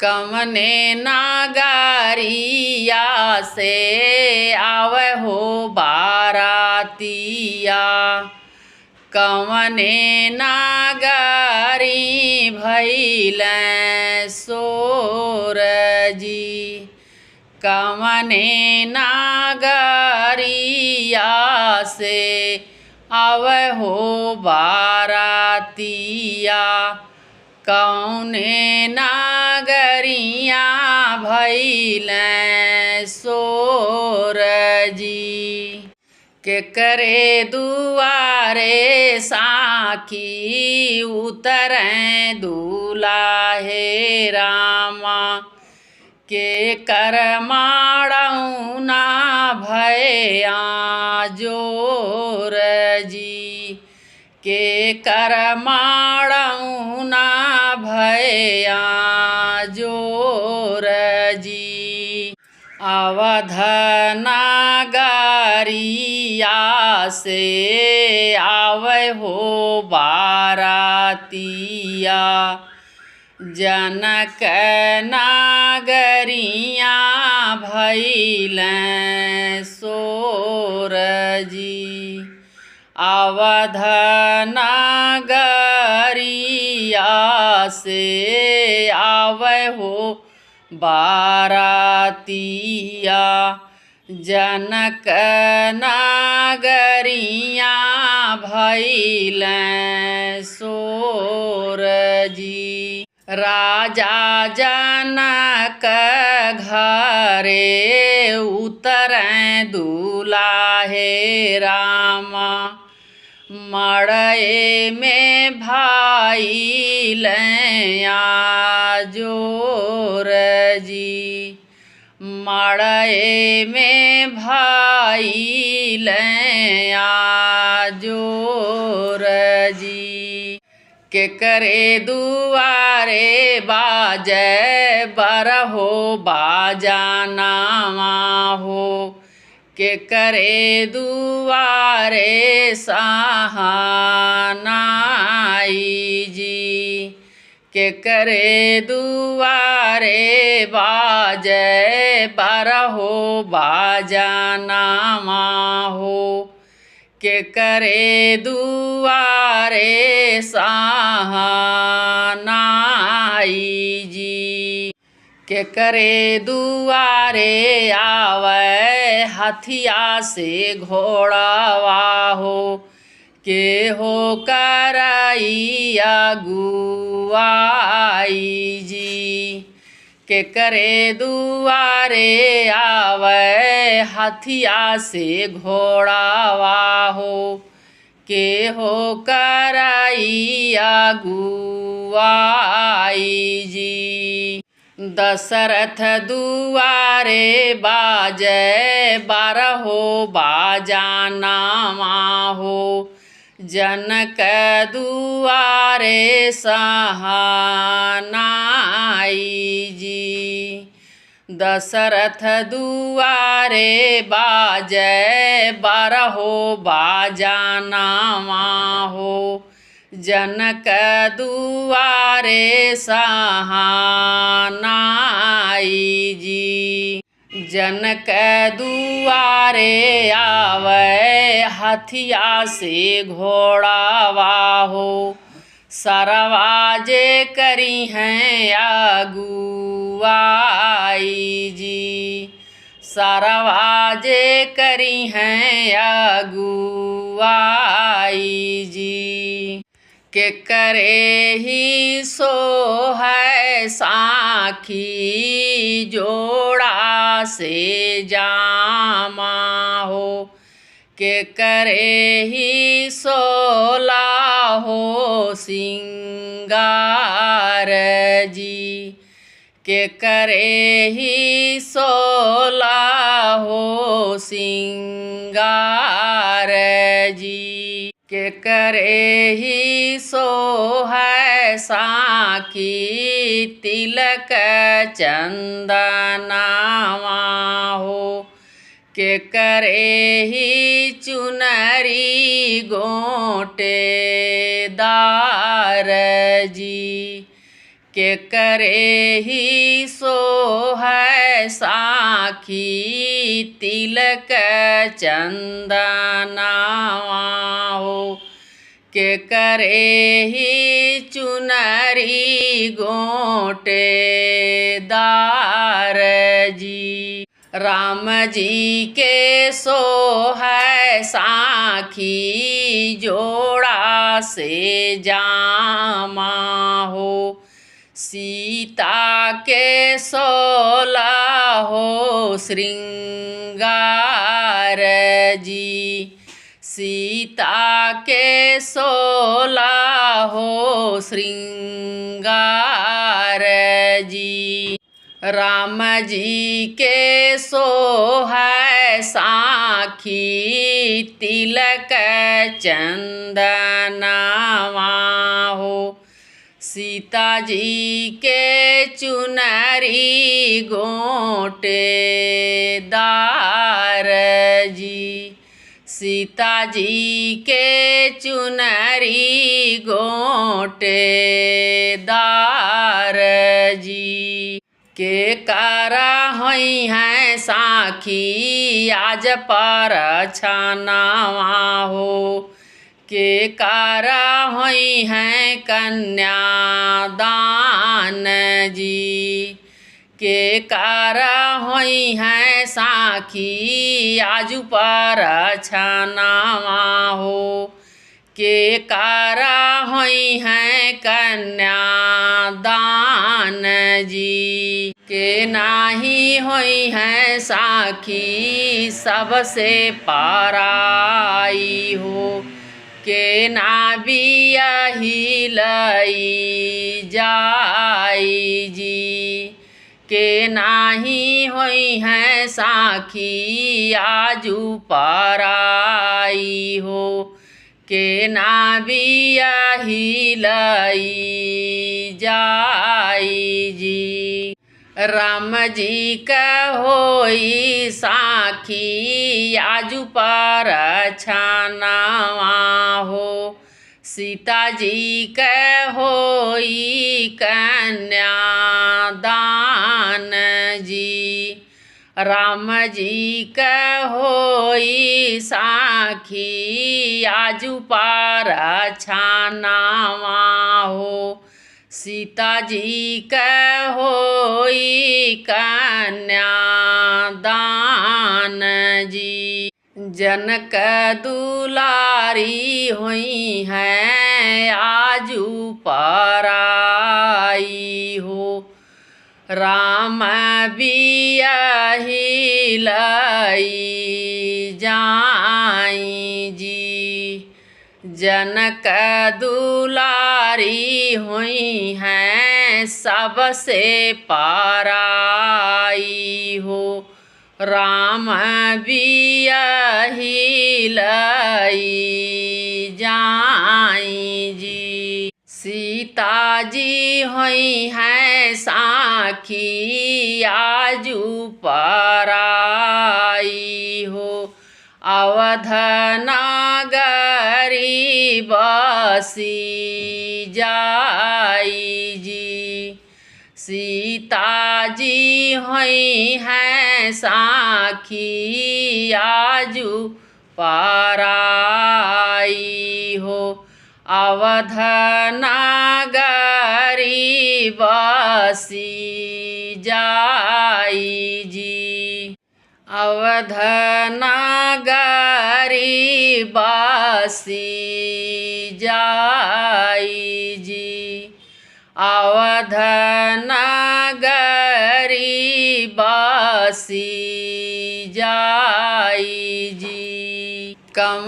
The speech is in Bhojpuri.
कवने नागरिया से आवे हो बारातिया। कवने नागरी भइलें सोर जी। कवने नागरिया से आवे हो बारातिया। कौने नागरिया भइलें सोर जी। केकरे दुआरे साखी उतरें दुलाहे रामा। केकर माड़ऊ ना भया जोर जी। केकर माड़ऊ ना भया जोर जी। अवध नागरिया से आवे हो बारातिया। जनक नागरिया भइलें सोर जी। अवध नागरिया से आवे हो बारातिया। जनक नागरिया भइलें सोर जी। राजा जनक घरे उतरें दुलाहे रामा। मड़ए में भइलें जोर जी। मड़ए में भइलें जोर जी। केकरे दुआरे बाजे बरहो बाजानावा हो। केकरे दुआरे सहानाई जी। केकरे दुआरे बाजे बरहो बाजानावा हो। केकरे दुआरे सहानाई जी। केकरे दुआरे आवे हथिया से घोड़ावा हो। के हो करई अगुआई जी। केकरे दुआरे आवे हथिया से घोड़ावा हो। के हो करई अगुआई जी। दशरथ दुआरे बाजे बारहो बाजानावा हो। जनक दुआरे सहानाई जी। दशरथ दुआरे बाजे बारहो बाजानावा हो। जनक दुआरे सहानाई जी। जनक दुआरे आवे हथिया से घोड़ावा हो। सरवाजे करी हैं अगुआई जी। सरवाजे करी हैं अगुआई जी। केकरे ही सो है साखी जोड़ा से जामा हो। केकरे ही सोला हो सिंगार जी। केकरे ही सोला हो सिंगार जी। केकरे ही सो है साखी तिलक चंदनावा हो। केकरे ही चुनरी गोटेदार जी। केकरे ही साखी तिलक चंदनावा हो के करे ही चुनरी गोटेदार जी। राम जी के सो है साखी जोड़ा से जामा हो सीता के 16 हो श्रृंगार जी। सीता के 16 हो श्रृंगार जी। राम जी के सो है साखी तिलक चंदनावा हो सीता जी के चुनरी गोटेदार जी। सीता जी के चुनरी गोटेदार जी। के करा होई हैं साखी आज पर छानावा हो के करा होई हैं कन्यादान जी। के करा होई हैं साखी आजू पर छानावा हो के करा होई हैं कन्यादान जी। के नाही होई हैं साखी सबसे पाराई हो के ना बियाही लई जाई जी। के नाही होई हैं साखी आजू पराई हो के ना बियाही लई जाई जी। राम जी का होई साखी आजू पर छानावा हो सीता जी का होई कन्यादान जी। राम जी का होई साखी आजू पर छानावा हो सीता जी का होई कन्यादान जी। जनक दुलारी हुई हैं आजू पराई हो राम बियाही लई जाई जी। जनक दुलारी हुई हैं सबसे पाराई हो राम बियाही लई जाई जी। सीता जी हुई हैं साखी आजू पराई हो अवध नगरी बसी जाई जी। सीता जी हुई हैं साखी आजू पराई हो अवध नगरी बसी जाई जी। अवध नगरी बसी जाई जी। अवध नगरी बसी जाई जी।